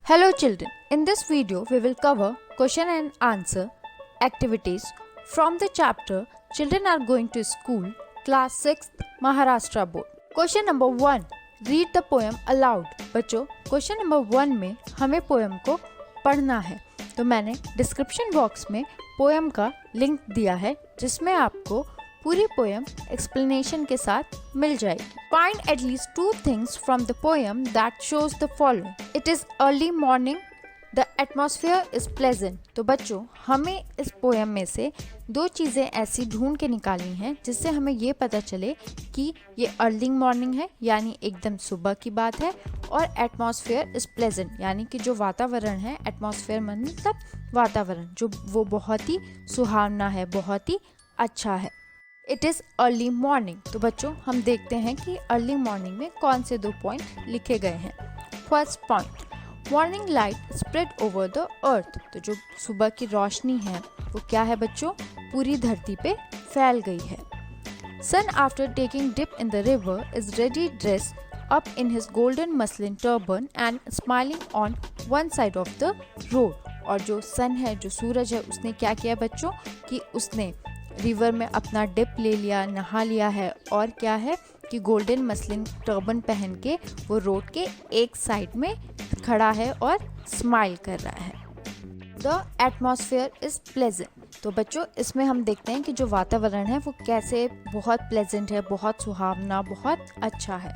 Hello children, in this video we will cover question and answer activities from the chapter Children are going to school, class 6th Maharashtra board. Question number 1, read the poem aloud. बच्चों question number 1 में हमें poem को पढ़ना है, तो मैंने description box में poem का लिंक दिया है जिसमें आपको पूरी पोएम एक्सप्लेनेशन के साथ मिल जाएगी. Find at least 2 things from the poem that shows the following. It is early morning. The atmosphere is pleasant. तो बच्चों हमें इस पोएम में से 2 चीज़ें ऐसी ढूंढ के निकालनी हैं जिससे हमें ये पता चले कि ये अर्ली मॉर्निंग है यानी एकदम सुबह की बात है, और एटमॉस्फेयर इज प्लेजेंट यानी कि जो वातावरण है, एटमॉस्फेयर मतलब वातावरण जो वो बहुत ही सुहावना है, बहुत ही अच्छा है. It is early morning. तो बच्चों हम देखते हैं कि अर्ली मॉर्निंग में कौन से 2 पॉइंट लिखे गए हैं. First point, morning light spread over the earth. तो जो सुबह की रोशनी है वो क्या है बच्चों, पूरी धरती पे फैल गई है. Sun after taking dip in the river is ready dress up in his golden muslin turban and smiling on one side of the road. और जो सन है, जो सूरज है, उसने क्या किया बच्चों कि उसने रिवर में अपना डिप ले लिया, नहा लिया है, और क्या है कि गोल्डन मसलिन टर्बन पहन के वो रोड के एक साइड में खड़ा है और स्माइल कर रहा है. The atmosphere is pleasant. तो बच्चों इसमें हम देखते हैं कि जो वातावरण है वो कैसे बहुत प्लेजेंट है, बहुत सुहावना, बहुत अच्छा है.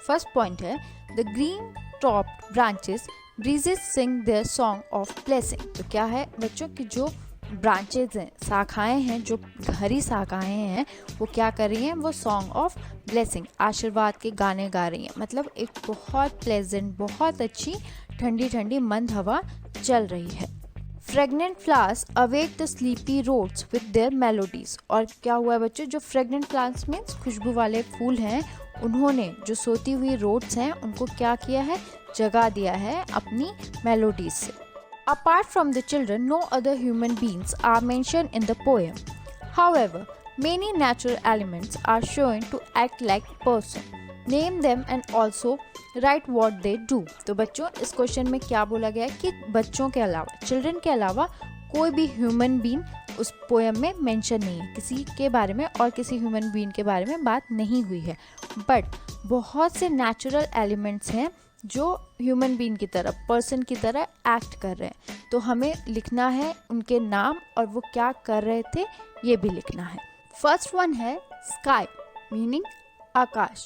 फर्स्ट पॉइंट है the green topped branches breezes sing their song of blessing. तो क्या है बच्चों कि जो ब्रांचेज हैं, शाखाएं हैं, जो हरी शाखाएं हैं वो क्या कर रही हैं, वो सॉन्ग ऑफ ब्लेसिंग, आशीर्वाद के गाने गा रही हैं. मतलब एक बहुत प्लेजेंट, बहुत अच्छी ठंडी ठंडी मंद हवा चल रही है. Fragrant flowers awake the sleepy roads with their melodies. और क्या हुआ है बच्चों, जो फ्रेगनेंट फ्लावर्स मीन्स खुशबू वाले फूल हैं, उन्होंने जो सोती हुई रोड्स हैं उनको क्या किया है, जगा दिया है अपनी मेलोडीज से. Apart from the children, no other human beings are mentioned in the poem. However, many natural elements are shown to act like person. Name them and also write what they do. तो बच्चों इस question में क्या बोला गया है कि बच्चों के अलावा, चिल्ड्रन के अलावा कोई भी ह्यूमन बीइंग उस पोएम में मेंशन नहीं है. किसी के बारे में और किसी ह्यूमन बीइंग के बारे में बात नहीं हुई है, बट बहुत से नेचुरल एलिमेंट्स हैं जो ह्यूमन बीइंग की तरह, पर्सन की तरह एक्ट कर रहे हैं. तो हमें लिखना है उनके नाम और वो क्या कर रहे थे ये भी लिखना है. फर्स्ट वन है sky meaning Akash.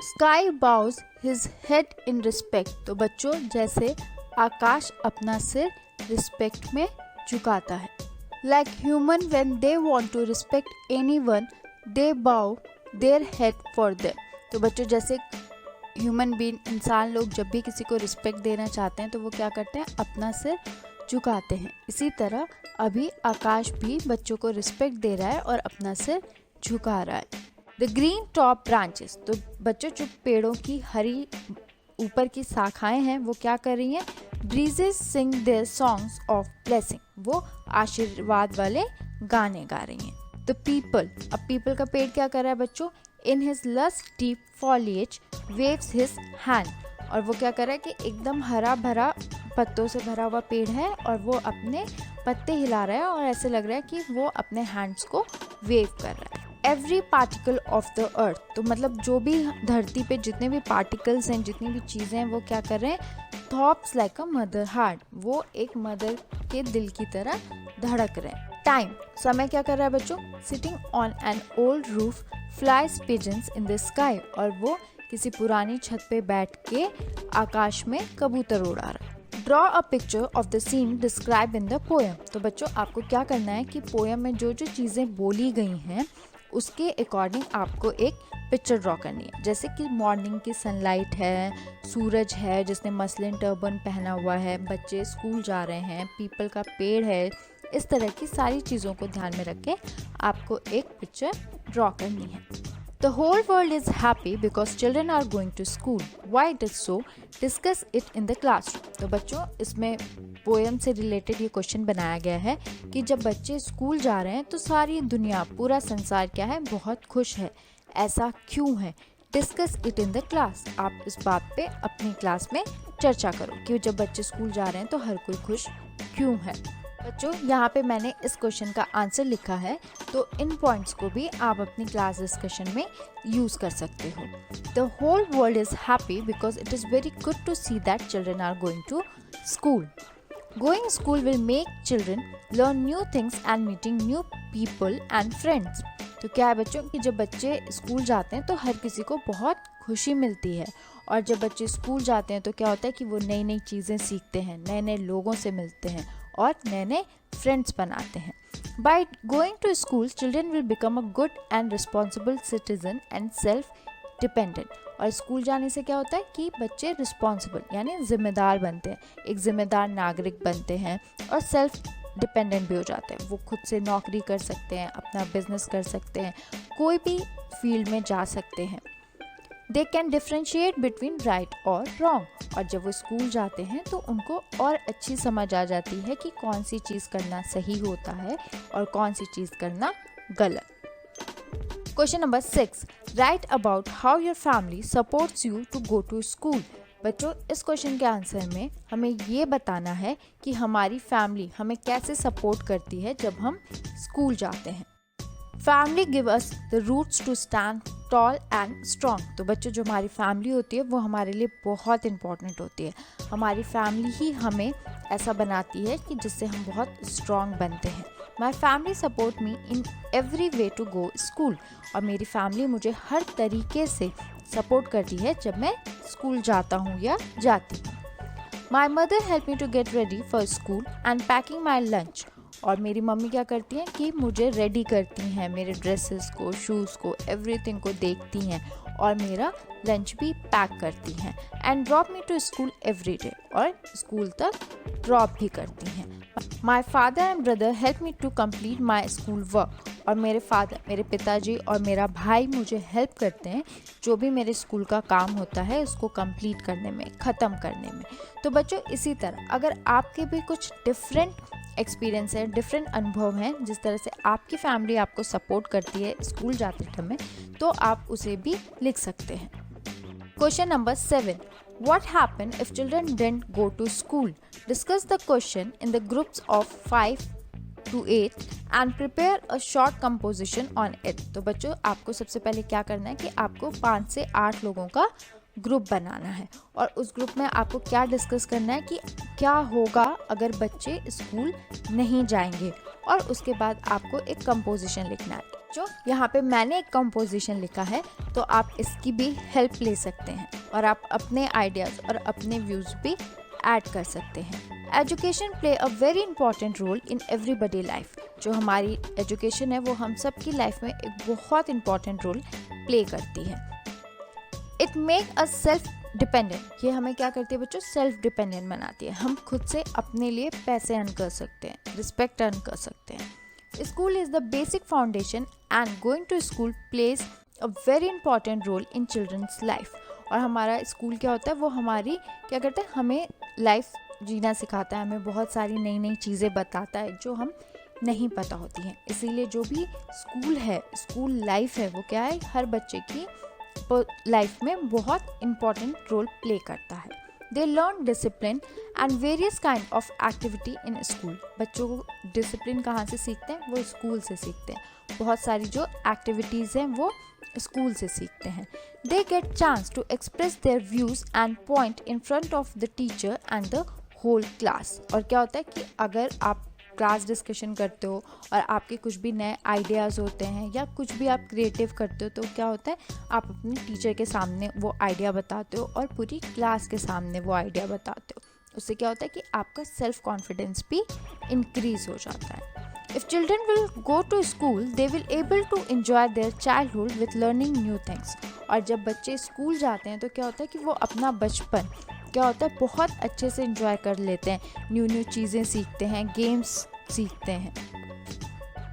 Sky boughs his head in respect. तो बच्चों जैसे आकाश अपना सिर रिस्पेक्ट में झुकाता है. Like human when they want to respect anyone they bow their head for them. तो बच्चों जैसे ह्यूमन बीइंग, इंसान लोग जब भी किसी को रिस्पेक्ट देना चाहते हैं तो वो क्या करते हैं, अपना सिर झुकाते हैं. इसी तरह अभी आकाश भी बच्चों को रिस्पेक्ट दे रहा है और अपना सिर झुका रहा है. The green top branches. तो बच्चों जो पेड़ों की हरी ऊपर की शाखाएं हैं वो क्या कर रही हैं, breezes sing their songs of blessing. वो आशीर्वाद वाले गाने गा रही हैं. The people. अब पीपल का पेड़ क्या कर रहा है बच्चों, इन हिज लस deep foliage waves his hand. और वो क्या कर रहा है कि एकदम हरा भरा पत्तों से भरा हुआ पेड़ है और वो अपने पत्ते हिला रहा है और ऐसे लग रहा है कि वो अपने हैंड्स को वेव कर रहा है. Every particle of the earth. तो मतलब जो भी धरती पे जितने भी पार्टिकल्स हैं, जितनी भी चीज़ें हैं वो क्या कर रहे हैं, थॉप्स लाइक अ मदर हार्ट. वो एक मदर के दिल की तरह धड़क रहे हैं. टाइम. समय क्या कर रहा है बच्चों, sitting on an old roof flies pigeons in the sky. और वो किसी पुरानी छत पे बैठ के आकाश में कबूतर उड़ा रहा है. Draw a picture of the scene describe in the poem. तो बच्चों आपको क्या करना है कि पोएम में जो जो चीज़ें बोली गई हैं उसके अकॉर्डिंग आपको एक पिक्चर ड्रॉ करनी है. जैसे कि मॉर्निंग की सनलाइट है, सूरज है जिसने मसलिन टर्बन पहना हुआ है, बच्चे स्कूल जा रहे हैं, पीपल का पेड़ है. इस तरह की सारी चीज़ों को ध्यान में रख के आपको एक पिक्चर ड्रॉ करनी है. The whole world is happy because children are going to school. Why it is so? Discuss it in the classroom. तो बच्चों इसमें पोएम से रिलेटेड ये क्वेश्चन बनाया गया है कि जब बच्चे स्कूल जा रहे हैं तो सारी दुनिया, पूरा संसार क्या है, बहुत खुश है. ऐसा क्यों है? Discuss it in the class. आप इस बात पे अपनी क्लास में चर्चा करो कि जब बच्चे स्कूल जा रहे हैं तो हर कोई खुश क्यों है। बच्चों यहाँ पे मैंने इस क्वेश्चन का आंसर लिखा है, तो इन पॉइंट्स को भी आप अपनी क्लास डिस्कशन में यूज कर सकते हो। The whole world is happy because it is very good to see that children are going to school. Going school will make children learn new things and meeting new people and friends. तो क्या है बच्चों कि जब बच्चे school जाते हैं तो हर किसी को बहुत खुशी मिलती है, और जब बच्चे स्कूल जाते हैं तो क्या होता है कि वो नई नई चीज़ें सीखते हैं, नए नए लोगों से मिलते हैं और नए नए फ्रेंड्स बनाते हैं। By going to school children will become a good and responsible citizen and self dependent. और स्कूल जाने से क्या होता है कि बच्चे रिस्पॉन्सिबल यानी जिम्मेदार बनते हैं, एक जिम्मेदार नागरिक बनते हैं और सेल्फ डिपेंडेंट भी हो जाते हैं। वो खुद से नौकरी कर सकते हैं, अपना बिजनेस कर सकते हैं, कोई भी फील्ड में जा सकते हैं। They can differentiate between right और रॉन्ग। और जब वो स्कूल जाते हैं तो उनको और अच्छी समझ आ जाती है कि कौन सी चीज़ करना सही होता है और कौन सी चीज़ करना गलत। Question number 6, write about how your family supports you to go to school. बच्चों इस क्वेश्चन के आंसर में हमें ये बताना है कि हमारी फैमिली हमें कैसे सपोर्ट करती है जब हम स्कूल जाते हैं। Family give us the roots to stand tall and strong. तो बच्चों जो हमारी फैमिली होती है वो हमारे लिए बहुत इंपॉर्टेंट होती है। हमारी फैमिली ही हमें ऐसा बनाती है कि जिससे हम बहुत स्ट्रॉन्ग बनते हैं। My family support me in every way to go school. और मेरी फैमिली मुझे हर तरीके से सपोर्ट करती है जब मैं स्कूल जाता हूँ या जाती हूँ। My mother help me to get ready for school and packing my lunch. और मेरी मम्मी क्या करती हैं कि मुझे रेडी करती हैं, मेरे ड्रेसेस को, शूज़ को, एवरीथिंग को देखती हैं और मेरा लंच भी पैक करती हैं। And drop me to school every day. और स्कूल तक ड्रॉप भी करती हैं। My father and brother help me to complete my school work. और मेरे फादर, मेरे पिताजी और मेरा भाई मुझे हेल्प करते हैं जो भी मेरे स्कूल का काम होता है उसको कंप्लीट करने में, ख़त्म करने में। तो बच्चों इसी तरह अगर आपके भी कुछ डिफरेंट एक्सपीरियंस है, डिफरेंट अनुभव हैं जिस तरह से आपकी फैमिली आपको सपोर्ट करती है स्कूल जाते समय, तो आप उसे भी लिख सकते हैं। Question number 7, what happen if children didn't go to school? Discuss the question in the groups of 5 to 8 and prepare a short composition on it. तो बच्चों आपको सबसे पहले क्या करना है कि आपको 5 से 8 लोगों का ग्रुप बनाना है और उस ग्रुप में आपको क्या डिस्कस करना है कि क्या होगा अगर बच्चे स्कूल नहीं जाएंगे, और उसके बाद आपको एक कंपोजिशन लिखना है। जो यहाँ पे मैंने एक कंपोजिशन लिखा है तो आप इसकी भी हेल्प ले सकते हैं और आप अपने आइडियाज़ और अपने व्यूज़ भी ऐड कर सकते हैं। Education play a very important role in everybody life. जो हमारी एजुकेशन है वो हम सब की लाइफ में एक बहुत इंपॉर्टेंट रोल प्ले करती है। It make us self dependent. ये हमें क्या करती है बच्चों, सेल्फ डिपेंडेंट बनाती है। हम खुद से अपने लिए पैसे अर्न कर सकते हैं, रिस्पेक्ट अर्न कर सकते हैं। School is the basic foundation and going to school plays a very important role in children's life. और हमारा स्कूल क्या होता है, वो हमारी क्या करता है, हमें लाइफ जीना सिखाता है, हमें बहुत सारी नई नई चीज़ें बताता है जो हम नहीं पता होती हैं। इसीलिए जो भी स्कूल है, स्कूल लाइफ है, वो क्या है, हर बच्चे की लाइफ में बहुत इंपॉर्टेंट रोल प्ले करता है। They learn discipline and various kind of activity in school. बच्चों को डिसिप्लिन कहाँ से सीखते हैं, वो स्कूल से सीखते हैं। बहुत सारी जो एक्टिविटीज़ हैं वो स्कूल से सीखते हैं। They get chance to express their views and point in front of the teacher and the whole class. और क्या होता है कि अगर आप क्लास डिस्कशन करते हो और आपके कुछ भी नए आइडियाज़ होते हैं या कुछ भी आप क्रिएटिव करते हो, तो क्या होता है, आप अपने टीचर के सामने वो आइडिया बताते हो और पूरी क्लास के सामने वो आइडिया बताते हो। उससे क्या होता है कि आपका सेल्फ कॉन्फिडेंस भी इंक्रीज हो जाता है। If children will go to school they will able to enjoy their childhood with learning new things. और जब बच्चे स्कूल जाते हैं तो क्या होता है कि वो अपना बचपन क्या होता है बहुत अच्छे से एंजॉय कर लेते हैं, न्यू न्यू चीज़ें सीखते हैं, गेम्स सीखते हैं।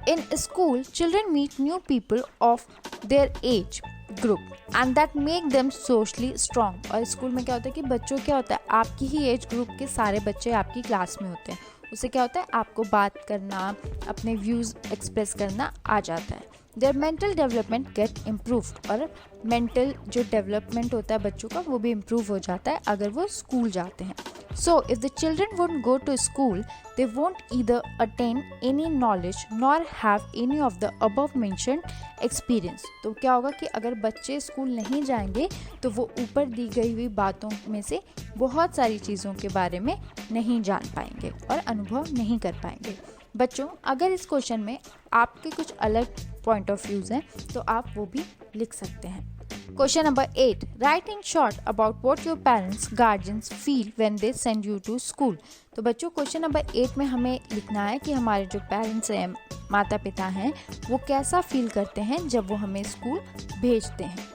In school children meet new people of their age group and that make them socially strong. और स्कूल में क्या होता है कि बच्चों क्या होता है, आपकी ही एज ग्रुप के सारे बच्चे आपकी क्लास में होते हैं, उससे क्या होता है, आपको बात करना, अपने व्यूज़ एक्सप्रेस करना आ जाता है। Their mental development get improve, और मेंटल जो डेवलपमेंट होता है बच्चों का वो भी इम्प्रूव हो जाता है अगर वो स्कूल जाते हैं। So, if the children won't go to school, they won't either attain any knowledge nor have any of the above mentioned experience. तो क्या होगा कि अगर बच्चे स्कूल नहीं जाएंगे तो वो ऊपर दी गई हुई बातों में से बहुत सारी चीज़ों के बारे में नहीं जान पाएंगे और अनुभव नहीं कर पाएंगे। बच्चों, अगर इस क्वेश्चन में आपके कुछ अलग पॉइंट ऑफ व्यूज़ हैं तो आप वो भी लिख सकते हैं। Question number 8. Write in short about what your parents, guardians feel when they send you to school. तो बच्चों, क्वेश्चन नंबर 8 में हमें लिखना है कि हमारे जो पेरेंट्स हैं, माता पिता हैं, वो कैसा फील करते हैं जब वो हमें स्कूल भेजते हैं।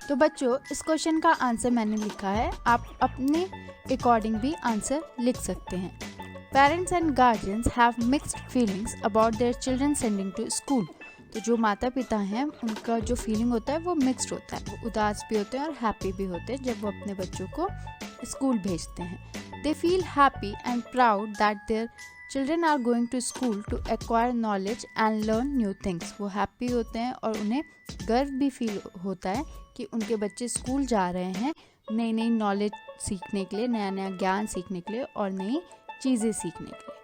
तो बच्चों, इस क्वेश्चन का आंसर मैंने लिखा है, आप अपने अकॉर्डिंग भी आंसर लिख सकते हैं। Parents and guardians have mixed feelings about their children sending to school. तो जो माता पिता हैं उनका जो फीलिंग होता है वो मिक्स्ड होता है, वो उदास भी होते हैं और हैप्पी भी होते हैं जब वो अपने बच्चों को स्कूल भेजते हैं। They feel happy and proud that their children are going to school to acquire knowledge and learn new things. वो हैप्पी होते हैं और उन्हें गर्व भी फील होता है कि उनके बच्चे स्कूल जा रहे हैं नई नई नॉलेज सीखने के लिए, नया नया ज्ञान सीखने के लिए और नई चीज़ें सीखने के लिए।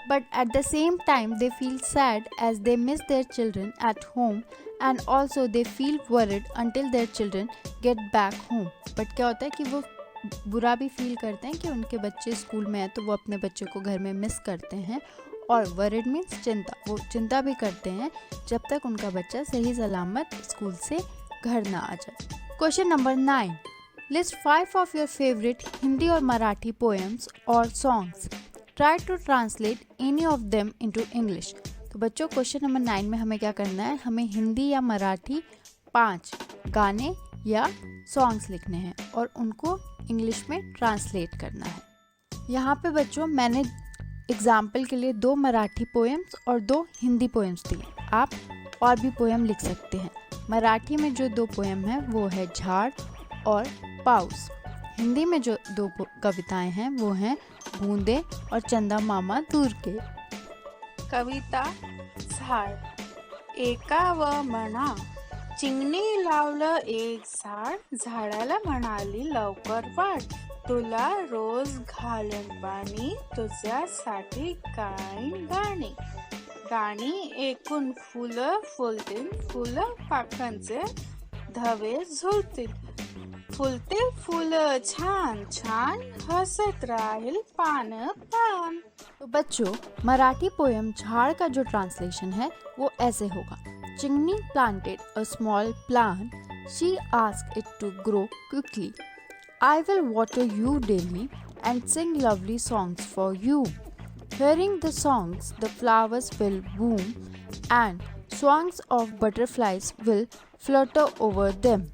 But at the same time they feel sad as they miss their children at home, and also they feel worried until their children get back home. But क्या होता है कि वो बुरा भी फील करते हैं कि उनके बच्चे स्कूल में हैं तो वो अपने बच्चों को घर में मिस करते हैं, और worried means चिंता, वो चिंता भी करते हैं जब तक उनका बच्चा सही सलामत स्कूल से घर ना आ जाए। Question number 9. List 5 of your favorite Hindi or Marathi poems or songs. Try to translate any of them into English. तो बच्चों, क्वेश्चन नंबर 9 में हमें क्या करना है, हमें हिंदी या मराठी 5 गाने या सॉन्ग्स लिखने हैं और उनको इंग्लिश में ट्रांसलेट करना है। यहाँ पे बच्चों मैंने एग्जाम्पल के लिए 2 मराठी पोएम्स और 2 हिंदी पोएम्स दिए, आप और भी पोएम लिख सकते हैं। मराठी में जो 2 पोएम हैं वो है झाड़ और पाउस। हिंदी में जो 2 कविताएं हैं वो हैं बूंदे और चंदा मामा दूर के। कविता झाड। एका म्हणा चिंगणी लावलं एक झाड, झाडाला म्हणाली लवकर वाढ, तुला रोज घालेन पाणी, तुझ्यासाठी गाईन गाणी, गाणी ऐकून फुलं फुलतील, फुलं पाखरांचे धवे झुलतील, फुलते फुलं छान छान, हसत राहील पान पान। तो बच्चों, मराठी पोएम झाड़ का जो ट्रांसलेशन है वो ऐसे होगा। चिंगनी planted a small plant, she asked it to grow quickly. I will water you daily and sing lovely songs for you. Hearing the songs, the flowers will bloom and swarms of butterflies will flutter over them.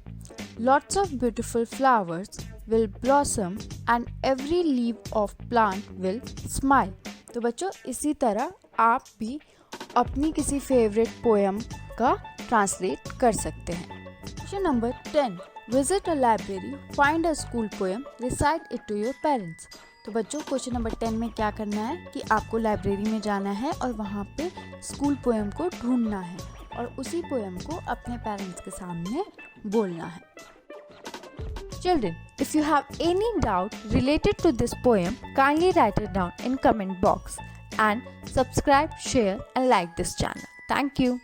Lots of beautiful flowers will blossom and every leaf of plant will smile. तो बच्चों, इसी तरह आप भी अपनी किसी favourite poem का translate कर सकते हैं। Question number 10. Visit a library, find a school poem, recite it to your parents. तो बच्चों, क्वेश्चन नंबर 10 में क्या करना है कि आपको लाइब्रेरी में जाना है और वहाँ पे स्कूल पोएम को ढूंढना है और उसी पोएम को अपने पेरेंट्स के सामने बोलना है। Children, if you have any doubt related to this poem, kindly write it down in comment box and subscribe, share and like this channel. Thank you.